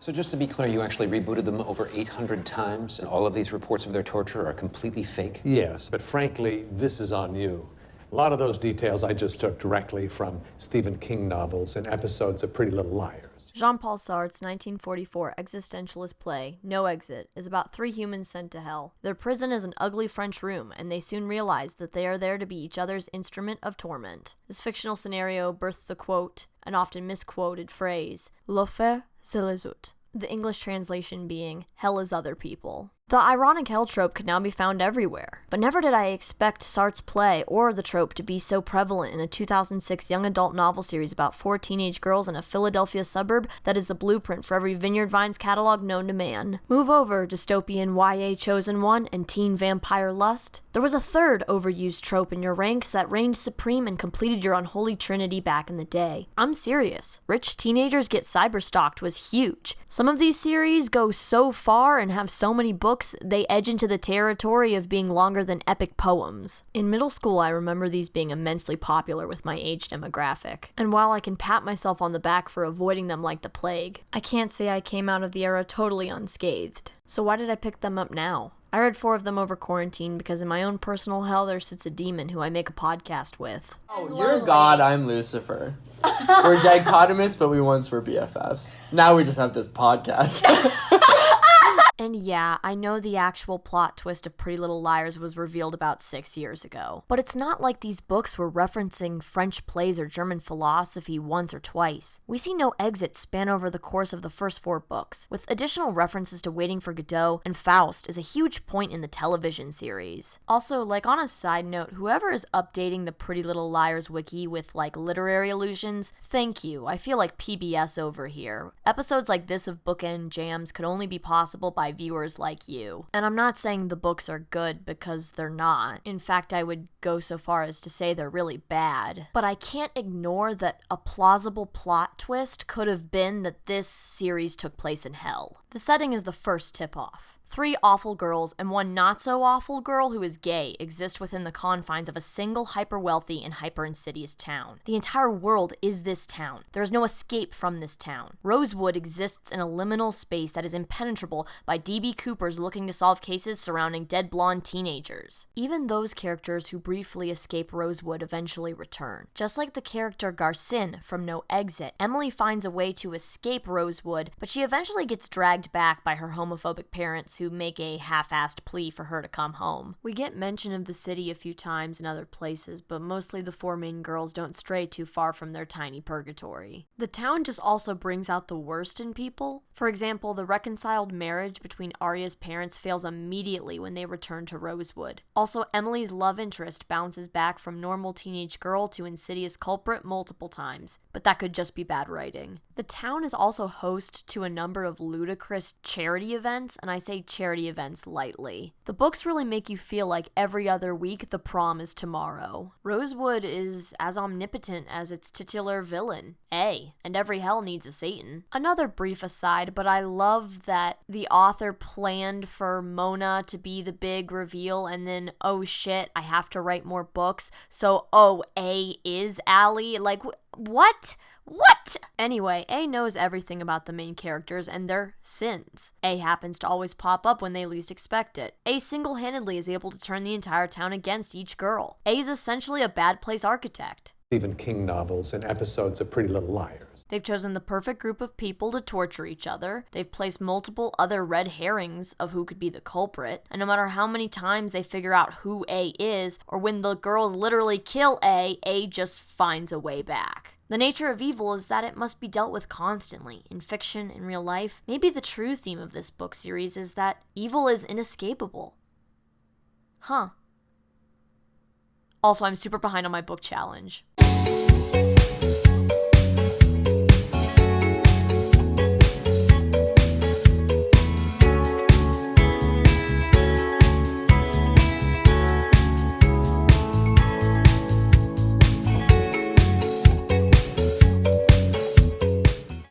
So just to be clear, you actually rebooted them over 800 times, and all of these reports of their torture are completely fake? Yes, but frankly, this is on you. A lot of those details I just took directly from Stephen King novels and episodes of Pretty Little Liars. Jean-Paul Sartre's 1944 existentialist play, No Exit, is about three humans sent to hell. Their prison is an ugly French room, and they soon realize that they are there to be each other's instrument of torment. This fictional scenario birthed the quote, an often misquoted phrase, L'enfer, c'est les autres. The English translation being, hell is other people. The ironic hell trope could now be found everywhere, but never did I expect Sartre's play or the trope to be so prevalent in a 2006 young adult novel series about four teenage girls in a Philadelphia suburb that is the blueprint for every Vineyard Vines catalog known to man. Move over, dystopian YA Chosen One and teen vampire lust. There was a third overused trope in your ranks that reigned supreme and completed your unholy trinity back in the day. I'm serious. Rich teenagers get cyberstalked was huge. Some of these series go so far and have so many books they edge into the territory of being longer than epic poems. In middle school, I remember these being immensely popular with my age demographic, and while I can pat myself on the back for avoiding them like the plague, I can't say I came out of the era totally unscathed. So why did I pick them up now? I read 4 of them over quarantine because in my own personal hell there sits a demon who I make a podcast with. Oh, you're God, I'm Lucifer. We're dichotomous, but we once were BFFs. Now we just have this podcast. And yeah, I know the actual plot twist of Pretty Little Liars was revealed about 6 years ago. But it's not like these books were referencing French plays or German philosophy once or twice. We see No Exit span over the course of the first 4 books, with additional references to Waiting for Godot and Faust is a huge point in the television series. Also, like on a side note, whoever is updating the Pretty Little Liars wiki with like literary allusions, thank you. I feel like PBS over here. Episodes like this of Bookend Jams could only be possible by viewers like you. And I'm not saying the books are good because they're not. In fact, I would go so far as to say they're really bad. But I can't ignore that a plausible plot twist could have been that this series took place in hell. The setting is the first tip-off. 3 awful girls and 1 not-so-awful girl who is gay exist within the confines of a single hyper-wealthy and hyper-insidious town. The entire world is this town. There is no escape from this town. Rosewood exists in a liminal space that is impenetrable by D.B. Coopers looking to solve cases surrounding dead blonde teenagers. Even those characters who briefly escape Rosewood eventually return. Just like the character Garcin from No Exit, Emily finds a way to escape Rosewood, but she eventually gets dragged back by her homophobic parents who make a half-assed plea for her to come home. We get mention of the city a few times in other places, but mostly the 4 main girls don't stray too far from their tiny purgatory. The town just also brings out the worst in people. For example, the reconciled marriage between Arya's parents fails immediately when they return to Rosewood. Also, Emily's love interest bounces back from normal teenage girl to insidious culprit multiple times, but that could just be bad writing. The town is also host to a number of ludicrous charity events, and I say charity events lightly. The books really make you feel like every other week the prom is tomorrow. Rosewood is as omnipotent as its titular villain, A, and every hell needs a Satan. Another brief aside, but I love that the author planned for Mona to be the big reveal and then, oh shit, I have to write more books, so A is Allie? Like, what? What? Anyway, A knows everything about the main characters and their sins. A happens to always pop up when they least expect it. A single-handedly is able to turn the entire town against each girl. A is essentially a bad place architect. Stephen King novels and episodes of Pretty Little Liars. They've chosen the perfect group of people to torture each other. They've placed multiple other red herrings of who could be the culprit. And no matter how many times they figure out who A is, or when the girls literally kill A just finds a way back. The nature of evil is that it must be dealt with constantly, in fiction, in real life. Maybe the true theme of this book series is that evil is inescapable. Huh. Also, I'm super behind on my book challenge.